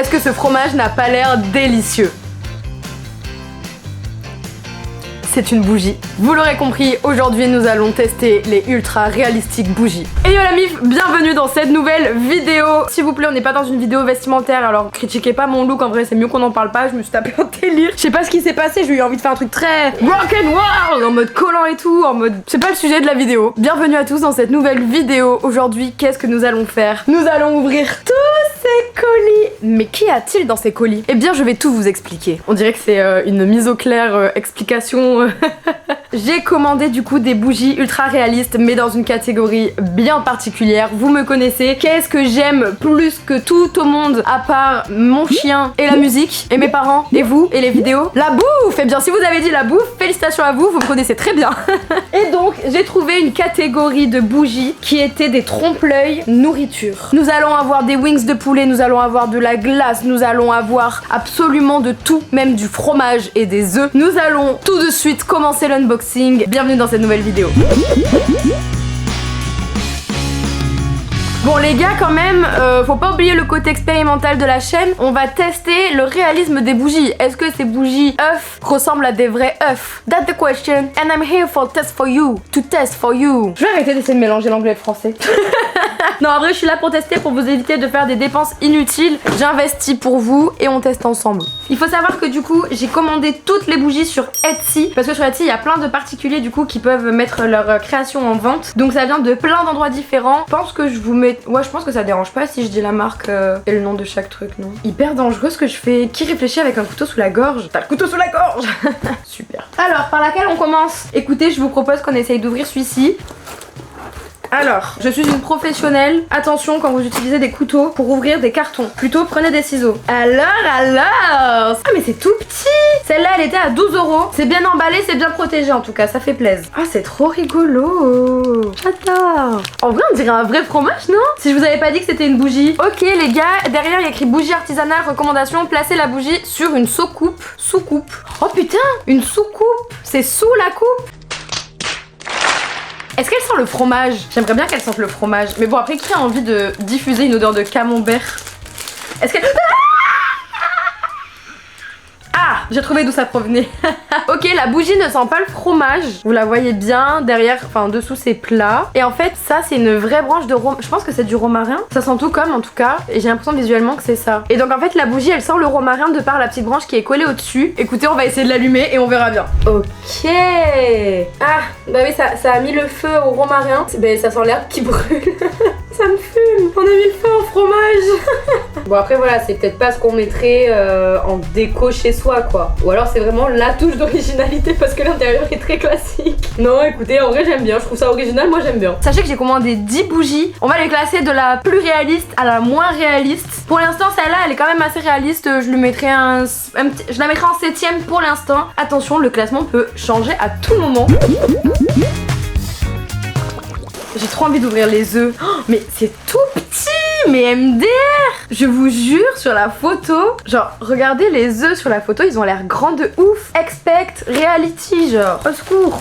Est-ce que ce fromage n'a pas l'air délicieux? C'est une bougie. Vous l'aurez compris, aujourd'hui nous allons tester les ultra réalistiques bougies. Et yo la mif, bienvenue dans cette nouvelle vidéo. S'il vous plaît, on n'est pas dans une vidéo vestimentaire, alors critiquez pas mon look, en vrai c'est mieux qu'on n'en parle pas, je me suis tapé un délire. Je sais pas ce qui s'est passé, j'ai eu envie de faire un truc très rock'n'roll, en mode collant et tout, en mode... C'est pas le sujet de la vidéo. Bienvenue à tous dans cette nouvelle vidéo. Aujourd'hui, qu'est-ce que nous allons faire? Nous allons ouvrir tous ces colis. Mais qu'y a-t-il dans ces colis? Eh bien, je vais tout vous expliquer. On dirait que c'est une mise au clair explication... J'ai commandé du coup des bougies ultra réalistes mais dans une catégorie bien particulière. Vous me connaissez. Qu'est-ce que j'aime plus que tout au monde à part mon chien et la musique et mes parents et vous et les vidéos? La bouffe! Et bien si vous avez dit la bouffe, félicitations à vous, vous me connaissez très bien. Et donc j'ai trouvé une catégorie de bougies qui étaient des trompe-l'œil nourriture. Nous allons avoir des wings de poulet, nous allons avoir de la glace, nous allons avoir absolument de tout, même du fromage et des œufs. Nous allons tout de suite commencer l'unboxing. Bienvenue dans cette nouvelle vidéo. Bon les gars quand même, faut pas oublier le côté expérimental de la chaîne. On va tester le réalisme des bougies. Est-ce que ces bougies œufs ressemblent à des vrais œufs? That's the question. And I'm here for test for you. To test for you. Je vais arrêter d'essayer de mélanger l'anglais et le français. Non en vrai je suis là pour tester, pour vous éviter de faire des dépenses inutiles. J'investis pour vous et on teste ensemble. Il faut savoir que du coup j'ai commandé toutes les bougies sur Etsy. Parce que sur Etsy il y a plein de particuliers du coup qui peuvent mettre leur création en vente. Donc ça vient de plein d'endroits différents. Je pense que je vous mets... Ouais je pense que ça dérange pas si je dis la marque et le nom de chaque truc, non? Hyper dangereux ce que je fais. Qui réfléchit avec un couteau sous la gorge? T'as le couteau sous la gorge. Super. Alors par laquelle on commence? Écoutez, je vous propose qu'on essaye d'ouvrir celui-ci. Alors, je suis une professionnelle. Attention quand vous utilisez des couteaux pour ouvrir des cartons. Plutôt prenez des ciseaux. Alors Ah mais c'est tout petit. Celle-là elle était à 12 €. C'est bien emballé, c'est bien protégé en tout cas, ça fait plaisir. Ah c'est trop rigolo. J'adore. En vrai on dirait un vrai fromage, non? Si je vous avais pas dit que c'était une bougie. Ok les gars, derrière il y a écrit bougie artisanale, recommandation, placez la bougie sur une soucoupe. Soucoupe. Oh putain, une soucoupe. C'est sous la coupe. Est-ce qu'elle sent le fromage? J'aimerais bien qu'elle sente le fromage. Mais bon, après, qui a envie de diffuser une odeur de camembert? Est-ce qu'elle... Ah, j'ai trouvé d'où ça provenait. Ok, la bougie ne sent pas le fromage. Vous la voyez bien, derrière, enfin en dessous c'est plat. Et en fait ça c'est une vraie branche de romarin. Je pense que c'est du romarin. Ça sent tout comme en tout cas. Et j'ai l'impression visuellement que c'est ça. Et donc en fait la bougie elle sent le romarin de par la petite branche qui est collée au dessus. Écoutez, on va essayer de l'allumer et on verra bien. Ok. Ah, bah oui ça a mis le feu au romarin. Bah ça sent l'herbe qui brûle. Ça me fume. On a mis le feu au fromage. Bon après voilà, c'est peut-être pas ce qu'on mettrait en déco chez soi quoi. Ou alors c'est vraiment la touche d'originalité parce que l'intérieur est très classique. Non écoutez, en vrai j'aime bien, je trouve ça original, moi j'aime bien. Sachez que j'ai commandé 10 bougies. On va les classer de la plus réaliste à la moins réaliste. Pour l'instant celle-là elle est quand même assez réaliste. Je lui mettrai je la mettrai en 7ème pour l'instant. Attention, le classement peut changer à tout moment. J'ai trop envie d'ouvrir les œufs. Oh, mais c'est tout petit. Mais MDR! Je vous jure, sur la photo, genre, regardez les œufs sur la photo, ils ont l'air grands de ouf. Expect reality, genre, au secours.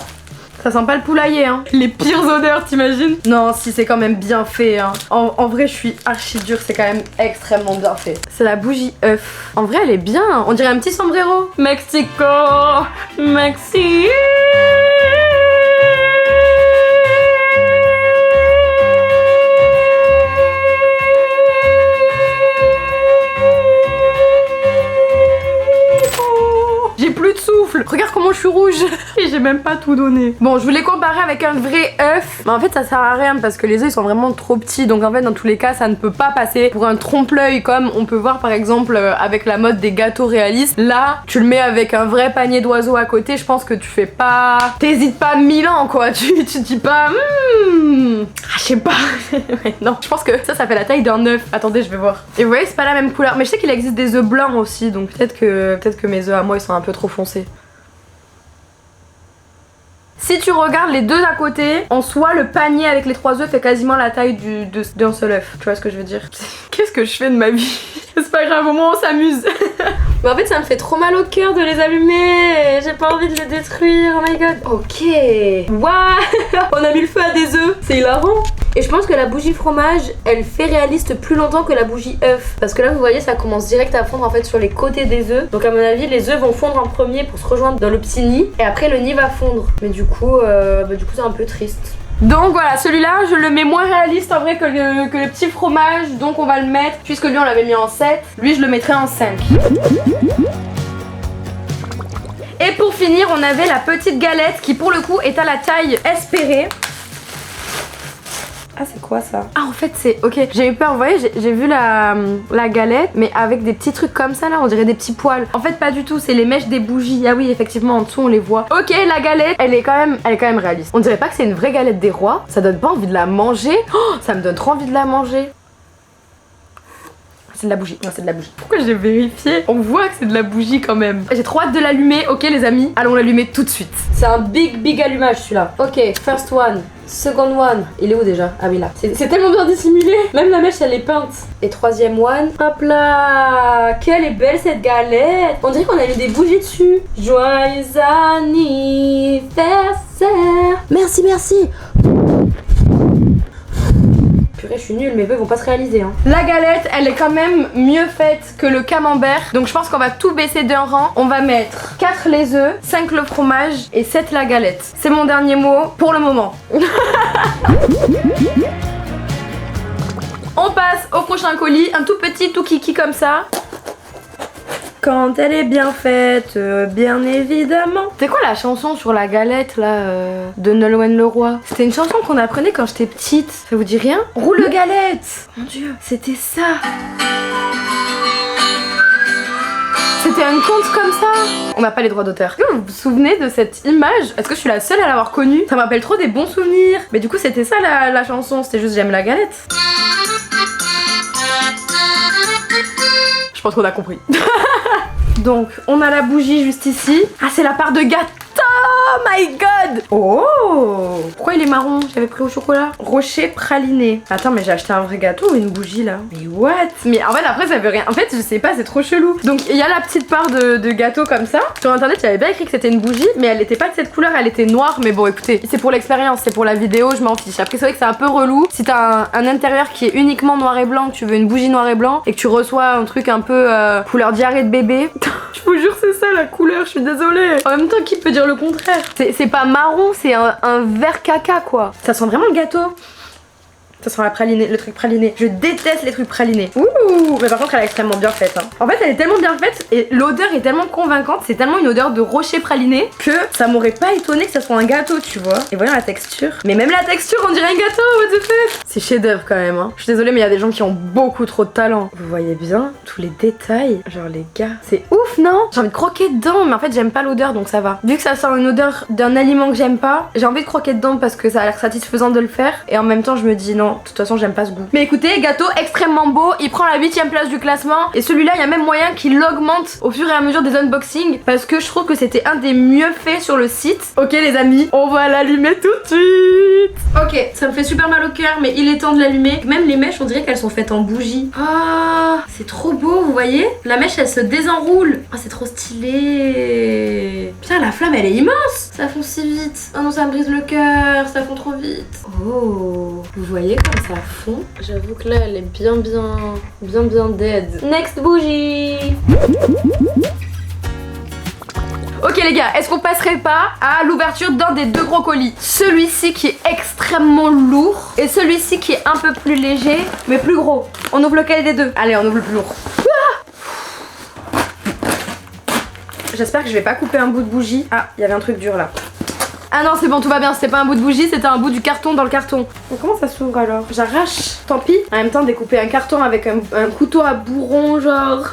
Ça sent pas le poulailler, hein. Les pires odeurs, t'imagines? Non, si, c'est quand même bien fait, hein. En vrai, je suis archi dure, c'est quand même extrêmement bien fait. C'est la bougie œuf. En vrai, elle est bien. On dirait un petit sombrero. Mexico, Mexique. Regarde comment je suis rouge. Et j'ai même pas tout donné. Bon, je voulais comparer avec un vrai œuf. Mais en fait ça sert à rien parce que les œufs ils sont vraiment trop petits. Donc en fait dans tous les cas ça ne peut pas passer pour un trompe-l'œil comme on peut voir par exemple avec la mode des gâteaux réalistes. Là tu le mets avec un vrai panier d'oiseaux à côté. Je pense que tu fais pas... T'hésites pas 1000 ans quoi. Tu dis pas... Ah, je sais pas. Non, je pense que ça fait la taille d'un œuf. Attendez, je vais voir. Et vous voyez c'est pas la même couleur. Mais je sais qu'il existe des œufs blancs aussi. Donc peut-être que mes œufs à moi ils sont un peu trop foncés. Si tu regardes les deux à côté, en soi le panier avec les 3 œufs fait quasiment la taille d'un seul œuf. Tu vois ce que je veux dire? Qu'est-ce que je fais de ma vie? C'est pas grave, au moins on s'amuse. Mais en fait ça me fait trop mal au cœur de les allumer. J'ai pas envie de les détruire, oh my god. Ok. Waouh. On a mis le feu à des œufs, c'est hilarant. Et je pense que la bougie fromage, elle fait réaliste plus longtemps que la bougie œuf. Parce que là, vous voyez, ça commence direct à fondre en fait sur les côtés des œufs. Donc à mon avis, les œufs vont fondre en premier pour se rejoindre dans le petit nid. Et après, le nid va fondre. Mais du coup, c'est un peu triste. Donc voilà, celui-là, je le mets moins réaliste en vrai que le petit fromage. Donc on va le mettre, puisque lui on l'avait mis en 7. Lui, je le mettrai en 5. Et pour finir, on avait la petite galette qui pour le coup est à la taille espérée. Ah, c'est quoi ça? Ah, en fait c'est... Ok, j'ai eu peur, vous voyez, j'ai vu la galette, mais avec des petits trucs comme ça là, on dirait des petits poils. En fait pas du tout, c'est les mèches des bougies. Ah oui, effectivement, en dessous on les voit. Ok, la galette, elle est quand même réaliste. On dirait pas que c'est une vraie galette des rois. Ça donne pas envie de la manger. Oh, ça me donne trop envie de la manger. C'est de la bougie, non c'est de la bougie. Pourquoi j'ai vérifié? On voit que c'est de la bougie quand même. J'ai trop hâte de l'allumer, ok les amis. Allons l'allumer tout de suite. C'est un big allumage celui-là. Ok, first one, second one. Il est où déjà? Ah oui là. C'est tellement bien dissimulé. Même la mèche elle est peinte. Et troisième one. Hop là. Quelle est belle cette galette. On dirait qu'on a mis des bougies dessus. Joyeux anniversaire. Merci, merci. Purée, je suis nulle, mes vœux vont pas se réaliser hein. La galette, elle est quand même mieux faite que le camembert. Donc je pense qu'on va tout baisser d'un rang. On va mettre 4 les œufs, 5 le fromage et 7 la galette. C'est mon dernier mot pour le moment. On passe au prochain colis. Un tout petit, tout kiki comme ça. Quand elle est bien faite, bien évidemment. C'est quoi la chanson sur la galette là de Nolwenn Leroy? C'était une chanson qu'on apprenait quand j'étais petite. Ça vous dit rien? Roule galette. Mon dieu, c'était ça. C'était un conte comme ça. On n'a pas les droits d'auteur. Est-ce que vous vous souvenez de cette image? Est-ce que je suis la seule à l'avoir connue? Ça me rappelle trop des bons souvenirs. Mais du coup c'était ça la chanson. C'était juste j'aime la galette. Je pense qu'on a compris. Donc, on a la bougie juste ici. Ah, c'est la part de gâteau! Oh my god! Oh! Pourquoi il est marron? J'avais pris au chocolat. Rocher praliné. Attends, mais j'ai acheté un vrai gâteau ou une bougie là? Mais what? Mais en fait, après, ça veut rien. En fait, je sais pas, c'est trop chelou. Donc, il y a la petite part de gâteau comme ça. Sur internet, il y avait bien écrit que c'était une bougie, mais elle était pas de cette couleur, elle était noire. Mais bon, écoutez, c'est pour l'expérience, c'est pour la vidéo, je m'en fiche. Après, c'est vrai que c'est un peu relou. Si t'as un intérieur qui est uniquement noir et blanc, que tu veux une bougie noir et blanc, et que tu reçois un truc un peu couleur diarrhée de bébé. Je vous jure, c'est ça la couleur, je suis désolée. En même temps, qui peut dire le contraire? C'est pas marron, c'est un vert caca quoi. Ça sent vraiment le gâteau. Ça sent la pralinée, le truc praliné. Je déteste les trucs pralinés. Ouh, mais par contre elle est extrêmement bien faite hein. En fait elle est tellement bien faite et l'odeur est tellement convaincante. C'est tellement une odeur de rocher praliné que ça m'aurait pas étonné que ça soit un gâteau tu vois. Et voyons la texture. Mais même la texture on dirait un gâteau, what the fuck. C'est chef d'œuvre quand même hein. Je suis désolée mais il y a des gens qui ont beaucoup trop de talent. Vous voyez bien tous les détails. Genre les gars, c'est ouf non? J'ai envie de croquer dedans mais en fait j'aime pas l'odeur donc ça va. Vu que ça sent une odeur d'un aliment que j'aime pas, j'ai envie de croquer dedans parce que ça a l'air satisfaisant de le faire. Et en même temps je me dis non. De toute façon j'aime pas ce goût. Mais écoutez, gâteau extrêmement beau. Il prend la 8ème place du classement. Et celui-là, il y a même moyen qu'il l'augmente au fur et à mesure des unboxings. Parce que je trouve que c'était un des mieux faits sur le site. Ok les amis, on va l'allumer tout de suite. Ok, ça me fait super mal au cœur, mais il est temps de l'allumer. Même les mèches, on dirait qu'elles sont faites en bougie. Ah, c'est trop beau, vous voyez? La mèche, elle se désenroule. Ah, c'est trop stylé. Putain, la flamme, elle est immense. Ça fond si vite. Oh non, ça me brise le cœur. Ça fond trop vite. Oh, vous voyez comme ça fond? J'avoue que là, elle est bien dead. Next bougie. Ok les gars, est-ce qu'on passerait pas à l'ouverture d'un des deux gros colis? Celui-ci qui est extrêmement lourd et celui-ci qui est un peu plus léger mais plus gros. On ouvre lequel des deux? Allez, on ouvre le plus lourd. J'espère que je vais pas couper un bout de bougie. Ah, il y avait un truc dur là. Ah non c'est bon tout va bien, c'était pas un bout de bougie, c'était un bout du carton dans le carton. Mais comment ça s'ouvre alors? J'arrache, tant pis. En même temps découper un carton avec un couteau à bourron genre.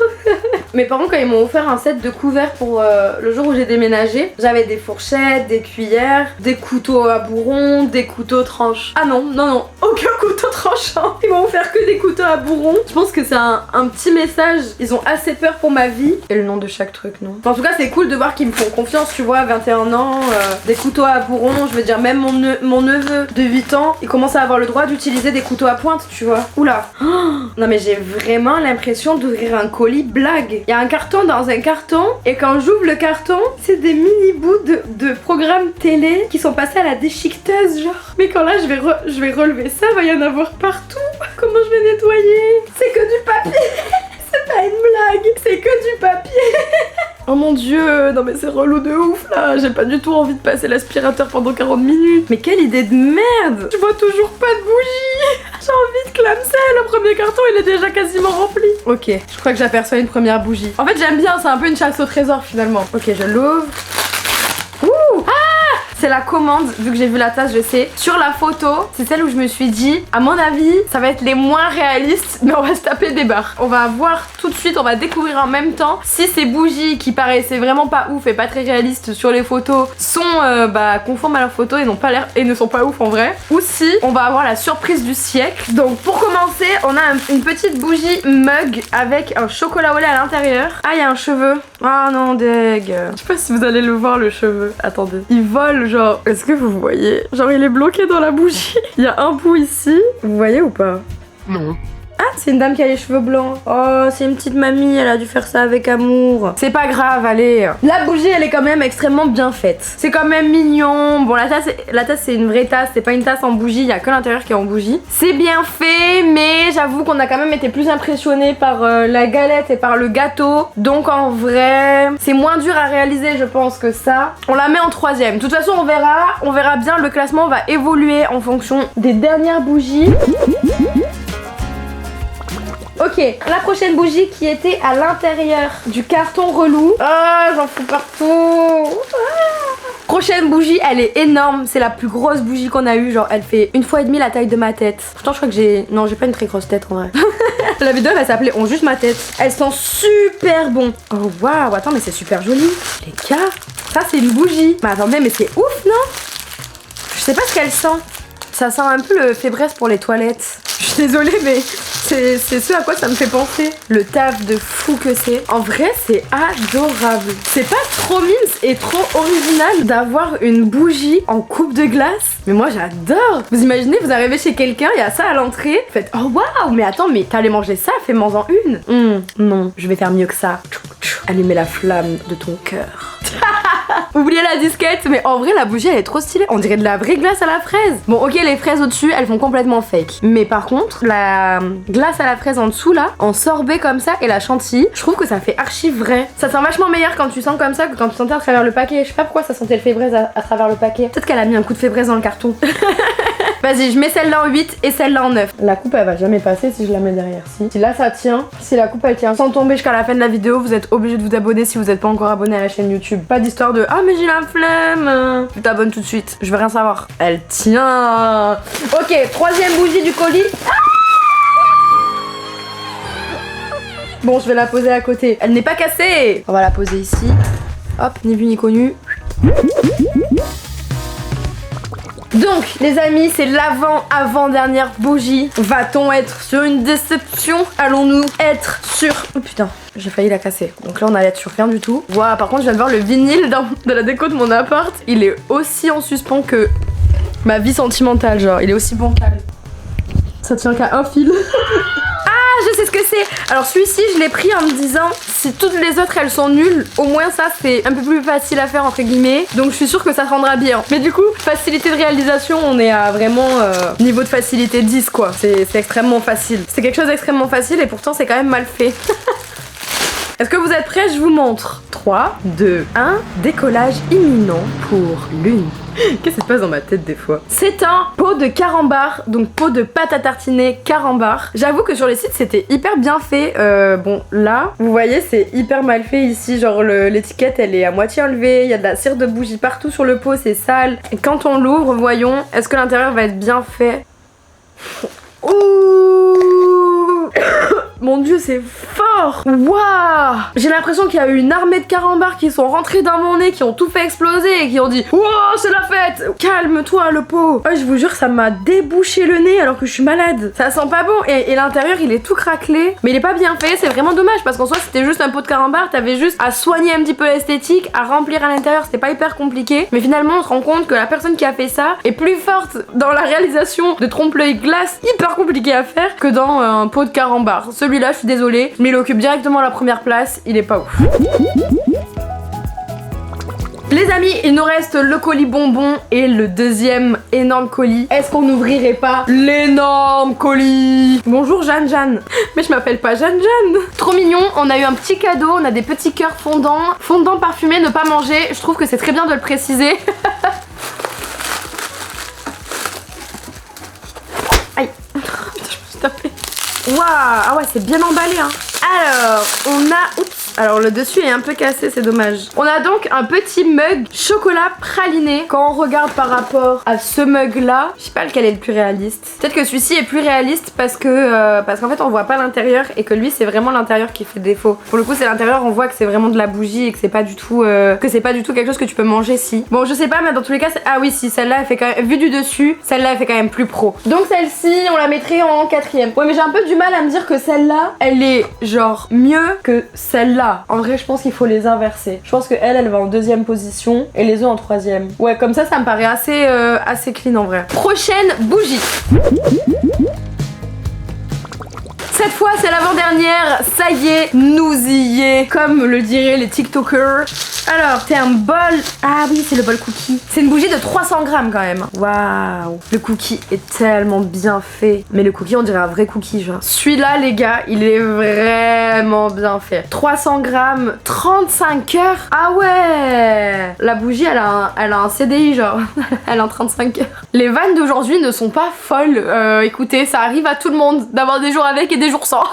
Mes parents quand ils m'ont offert un set de couverts pour le jour où j'ai déménagé, j'avais des fourchettes, des cuillères, des couteaux à bourron, des couteaux tranchants. Ah non, aucun couteau tranchant. Ils m'ont offert que des couteaux à bourron. Je pense que c'est un petit message, ils ont assez peur pour ma vie. Et le nom de chaque truc non. Enfin, en tout cas c'est cool de voir qu'ils me font confiance tu vois, 21 ans, des couteaux à bourron, je veux dire même mon neveu de 8 ans, il commence à avoir le droit d'utiliser des couteaux à pointe, tu vois. Oula. Oh non mais j'ai vraiment l'impression d'ouvrir un colis blague. regardez. Il y a un carton dans un carton et quand j'ouvre le carton, c'est des mini bouts de programmes télé qui sont passés à la déchiqueteuse genre. Mais quand là je vais relever ça, va y en avoir partout. Comment je vais nettoyer? C'est que du papier. C'est pas une blague, c'est que du papier. Oh mon dieu, non mais c'est relou de ouf là. J'ai pas du tout envie de passer l'aspirateur pendant 40 minutes. Mais quelle idée de merde. Je vois toujours pas de bougie. J'ai envie de clamser. Le premier carton il est déjà quasiment rempli. Ok, je crois que j'aperçois une première bougie. En fait j'aime bien, c'est un peu une chasse au trésor finalement. Ok, je l'ouvre. Ouh, ah, c'est la commande, vu que j'ai vu la tasse, je sais. Sur la photo, c'est celle où je me suis dit, à mon avis, ça va être les moins réalistes, mais on va se taper des barres. On va voir tout de suite, on va découvrir en même temps si ces bougies qui paraissaient vraiment pas ouf et pas très réalistes sur les photos sont conformes à la photo et n'ont pas l'air et ne sont pas ouf en vrai. Ou si on va avoir la surprise du siècle. Donc pour commencer, on a une petite bougie mug avec un chocolat au lait à l'intérieur. Ah, il y a un cheveu. Ah non, deg. Je sais pas si vous allez le voir le cheveu. Attendez. Il vole genre. Est-ce que vous voyez? Genre il est bloqué dans la bougie. Il y a un bout ici. Vous voyez ou pas? Non. Ah, c'est une dame qui a les cheveux blancs. Oh, c'est une petite mamie, elle a dû faire ça avec amour. C'est pas grave, allez. La bougie, elle est quand même extrêmement bien faite. C'est quand même mignon. Bon, la tasse c'est une vraie tasse, c'est pas une tasse en bougie, il y a que l'intérieur qui est en bougie. C'est bien fait, mais j'avoue qu'on a quand même été plus impressionnés par la galette et par le gâteau. Donc en vrai, c'est moins dur à réaliser, je pense, que ça. On la met en 3ème. De toute façon, on verra bien. Le classement va évoluer en fonction des dernières bougies. Ok, la prochaine bougie qui était à l'intérieur du carton relou. Ah, j'en fous partout. Prochaine bougie, elle est énorme. C'est la plus grosse bougie qu'on a eue. Genre, elle fait 1,5 fois la taille de ma tête. Pourtant, je crois que j'ai... Non, j'ai pas une très grosse tête en vrai. La vidéo, elle s'appelait On juste ma tête. Elles sont super bon. Oh, waouh. Attends, mais c'est super joli. Les gars, ça, c'est une bougie. Mais attendez, mais c'est ouf, non? Je sais pas ce qu'elle sent. Ça sent un peu le fébreze pour les toilettes. Je suis désolée, mais c'est ce à quoi ça me fait penser. Le taf de fou que c'est. En vrai, c'est adorable. C'est pas trop mimes et trop original d'avoir une bougie en coupe de glace. Mais moi, j'adore. Vous imaginez, vous arrivez chez quelqu'un, il y a ça à l'entrée. Vous faites, oh waouh, mais attends, mais t'allais manger ça, fais-moi-en une. Non, je vais faire mieux que ça. Allumer la flamme de ton cœur. Oubliez la disquette, mais en vrai la bougie elle est trop stylée. On dirait de la vraie glace à la fraise. Bon ok, les fraises au-dessus elles font complètement fake. Mais par contre la glace à la fraise en dessous là, en sorbet comme ça et la chantilly, je trouve que ça fait archi vrai. Ça sent vachement meilleur quand tu sens comme ça que quand tu sentais à travers le paquet. Je sais pas pourquoi ça sentait le fébraise à travers le paquet. Peut-être qu'elle a mis un coup de fébraise dans le carton. Vas-y, je mets celle-là en 8 et celle-là en 9. La coupe elle va jamais passer si je la mets derrière. Si là ça tient, si la coupe elle tient sans tomber jusqu'à la fin de la vidéo, vous êtes obligé de vous abonner si vous n'êtes pas encore abonné à la chaîne YouTube. Pas d'histoire de ah mais j'ai la flemme. Tu t'abonnes tout de suite, je veux rien savoir. Elle tient. Ok, 3ème bougie du colis. Bon, je vais la poser à côté. Elle n'est pas cassée. On va la poser ici. Hop, ni vu ni connu. Donc les amis, c'est l'avant-avant-dernière bougie. Va-t-on être sur une déception? Allons-nous être sur... Oh putain, j'ai failli la casser. Donc là on allait être sur rien du tout. Waouh, par contre je viens de voir le vinyle de la déco de mon appart. Il est aussi en suspens que ma vie sentimentale, genre il est aussi bancal. Ça tient qu'à un fil. Je sais ce que c'est. Alors celui-ci je l'ai pris en me disant si toutes les autres elles sont nulles, au moins ça c'est un peu plus facile à faire entre guillemets. Donc je suis sûre que ça rendra bien. Mais du coup facilité de réalisation, on est à vraiment niveau de facilité 10 quoi. C'est extrêmement facile. C'est quelque chose d'extrêmement facile et pourtant c'est quand même mal fait. Est-ce que vous êtes prêts? Je vous montre. 3, 2, 1, décollage imminent pour l'une. Qu'est-ce qui se passe dans ma tête des fois? C'est un pot de carambar, donc pot de pâte à tartiner carambar. J'avoue que sur les sites c'était hyper bien fait. Bon là, vous voyez c'est hyper mal fait ici, genre l'étiquette elle est à moitié enlevée, il y a de la cire de bougie partout sur le pot, c'est sale. Et quand on l'ouvre, voyons, est-ce que l'intérieur va être bien fait? Ouh. Mon dieu, c'est fort! Waouh! J'ai l'impression qu'il y a eu une armée de carambars qui sont rentrés dans mon nez, qui ont tout fait exploser et qui ont dit wow, c'est la fête! Calme-toi le pot! Oh, je vous jure, ça m'a débouché le nez alors que je suis malade. Ça sent pas bon et l'intérieur il est tout craquelé, mais il est pas bien fait, c'est vraiment dommage parce qu'en soi c'était juste un pot de carambars, t'avais juste à soigner un petit peu l'esthétique, à remplir à l'intérieur, c'était pas hyper compliqué. Mais finalement on se rend compte que la personne qui a fait ça est plus forte dans la réalisation de trompe-l'œil glace, hyper compliqué à faire, que dans un pot de carambars. celui-là, je suis désolée, mais il occupe directement la première place, il est pas ouf. Les amis, il nous reste le colis bonbon et le deuxième énorme colis. Est-ce qu'on n'ouvrirait pas l'énorme colis? Bonjour Jeanne. Mais je m'appelle pas Jeanne. Trop mignon, on a eu un petit cadeau, on a des petits cœurs fondants. Fondant parfumé, ne pas manger. Je trouve que c'est très bien de le préciser. Aïe. Putain, je me suis tapée. Waouh, ah ouais, c'est bien emballé hein. Alors, on a... Oups. Alors le dessus est un peu cassé, c'est dommage. On a donc un petit mug chocolat praliné. Quand on regarde par rapport à ce mug là, je sais pas lequel est le plus réaliste. Peut-être que celui-ci est plus réaliste parce qu'en fait on voit pas l'intérieur et que lui c'est vraiment l'intérieur qui fait défaut. Pour le coup c'est l'intérieur, on voit que c'est vraiment de la bougie et que c'est pas du tout quelque chose que tu peux manger si. Bon je sais pas mais dans tous les cas ah oui si celle-là elle fait quand même, vu du dessus, celle-là elle fait quand même plus pro. Donc celle-ci on la mettrait en 4ème. Ouais mais j'ai un peu du mal à me dire que celle-là elle est genre mieux que celle-là. En vrai, je pense qu'il faut les inverser. Je pense que elle va en 2ème position et les autres en 3ème. Ouais, comme ça me paraît assez clean en vrai. Prochaine bougie. Cette fois, c'est l'avant-dernière. Ça y est, nous y est. Comme le diraient les TikTokers. Alors, c'est un bol... Ah oui, c'est le bol cookie. C'est une bougie de 300 grammes quand même. Waouh. Le cookie est tellement bien fait. Mais le cookie, on dirait un vrai cookie, genre. Celui-là, les gars, il est vraiment bien fait. 300 grammes, 35 heures. Ah ouais. La bougie, elle a un CDI, genre. Elle a un 35 heures. Les vannes d'aujourd'hui ne sont pas folles. Écoutez, ça arrive à tout le monde d'avoir des jours avec et des jours sans.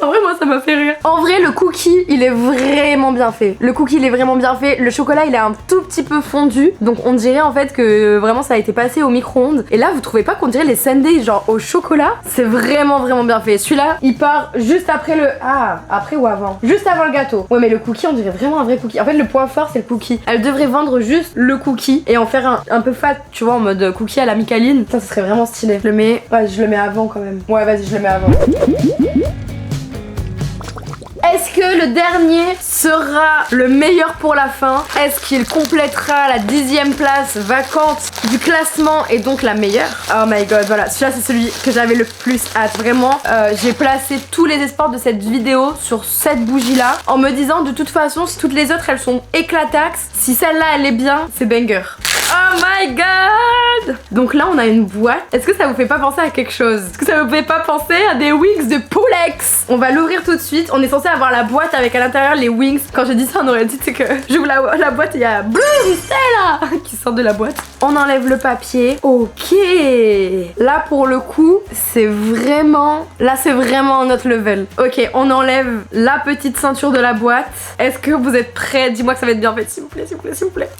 En vrai, moi, ça m'a fait rire. En vrai, le cookie, il est vraiment bien fait. Le cookie, il est vraiment bien fait. Le chocolat, il est un tout petit peu fondu. Donc, on dirait en fait que vraiment, ça a été passé au micro-ondes. Et là, vous trouvez pas qu'on dirait les sundaes, genre au chocolat? C'est vraiment bien fait. Celui-là, il part juste après le... Ah, après ou avant? Juste avant le gâteau. Ouais, mais le cookie, on dirait vraiment un vrai cookie. En fait, le point fort, c'est le cookie. Elle devrait vendre juste le cookie et en faire un peu fat, tu vois, en mode cookie à la Micaline. Ça serait vraiment stylé. Je le mets... Ouais, je le mets avant quand même. Ouais, vas-y, je le mets avant. Est-ce que le dernier sera le meilleur pour la fin? Est-ce qu'il complétera la 10ème place vacante du classement et donc la meilleure? Oh my god, voilà, celui-là c'est celui que j'avais le plus hâte. Vraiment, j'ai placé tous les espoirs de cette vidéo sur cette bougie-là en me disant de toute façon, si toutes les autres elles sont éclataxes, si celle-là elle est bien, c'est banger. Oh my god! Donc là on a une boîte. Est-ce que ça vous fait pas penser à quelque chose? Est-ce que ça vous fait pas penser à des wings de Poulex? On va l'ouvrir tout de suite. On est censé avoir la boîte avec à l'intérieur les wings. Quand j'ai dit ça on aurait dit c'est que j'ouvre la boîte et il y a Blue Stella qui sort de la boîte. On enlève le papier. Ok. Là pour le coup c'est vraiment... Là c'est vraiment un autre level. Ok, on enlève la petite ceinture de la boîte. Est-ce que vous êtes prêts? Dis-moi que ça va être bien fait s'il vous plaît, s'il vous plaît, s'il vous plaît.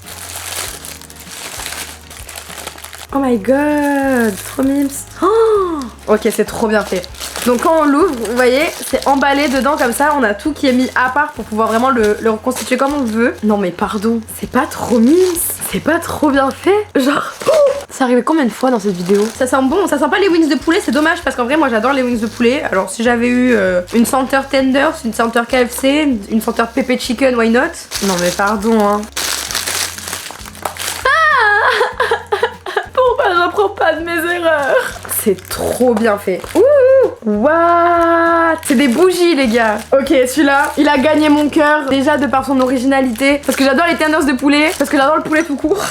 Oh my god, trop mimes. Oh, ok, c'est trop bien fait. Donc quand on l'ouvre, vous voyez, c'est emballé dedans comme ça. On a tout qui est mis à part pour pouvoir vraiment le reconstituer comme on veut. Non mais pardon, c'est pas trop mimes. C'est pas trop bien fait. Genre, oh, c'est arrivé combien de fois dans cette vidéo? Ça sent bon, ça sent pas les wings de poulet, c'est dommage parce qu'en vrai moi j'adore les wings de poulet. Alors si j'avais eu une senteur tenders, une senteur KFC, une senteur pepper chicken, why not? Non mais pardon hein. Je n'apprends pas de mes erreurs. C'est trop bien fait. Ouh, what? C'est des bougies les gars. Ok, celui-là, il a gagné mon cœur déjà de par son originalité. Parce que j'adore les tenders de poulet. Parce que j'adore le poulet tout court.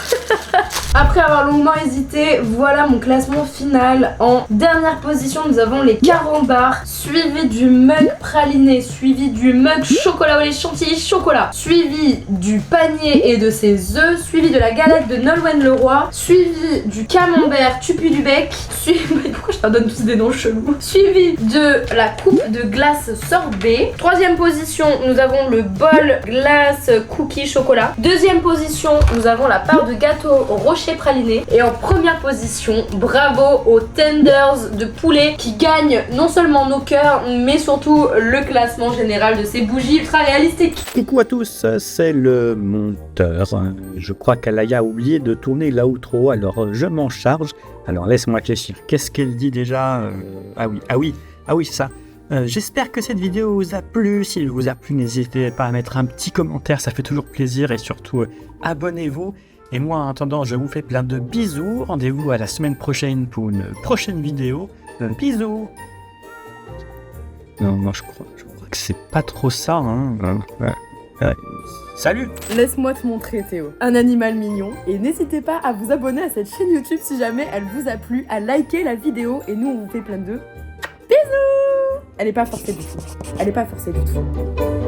Après avoir longuement hésité, voilà mon classement final. En dernière position, nous avons les carambars, suivi du mug praliné, suivi du mug chocolat au lait chantilly chocolat, suivi du panier et de ses œufs, suivi de la galette de Nolwenn Leroy, suivi du camembert tupu du bec, suivi... Pourquoi je leur donne tous des noms chelous? Suivi de la coupe de glace sorbet. Troisième position, nous avons le bol glace cookie chocolat. Deuxième position, nous avons la part de gâteau rocher praliné. Et en première position, bravo aux tenders de poulet qui gagnent non seulement nos cœurs, mais surtout le classement général de ces bougies ultra réalistiques. Coucou à tous, c'est le monteur. Je crois qu'Alaya a oublié de tourner l'outro, alors je m'en charge. Alors laisse-moi réfléchir. Qu'est-ce qu'elle dit déjà? Ah oui, c'est ça. J'espère que cette vidéo vous a plu. S'il vous a plu, n'hésitez pas à mettre un petit commentaire, ça fait toujours plaisir. Et surtout, abonnez-vous. Et moi, en attendant, je vous fais plein de bisous. Rendez-vous à la semaine prochaine pour une prochaine vidéo. Bisous! Non, je crois que c'est pas trop ça, hein. Ouais. Salut. Laisse-moi te montrer Théo, un animal mignon. Et n'hésitez pas à vous abonner à cette chaîne YouTube si jamais elle vous a plu, à liker la vidéo et nous on vous fait plein de bisous. Elle est pas forcée du tout.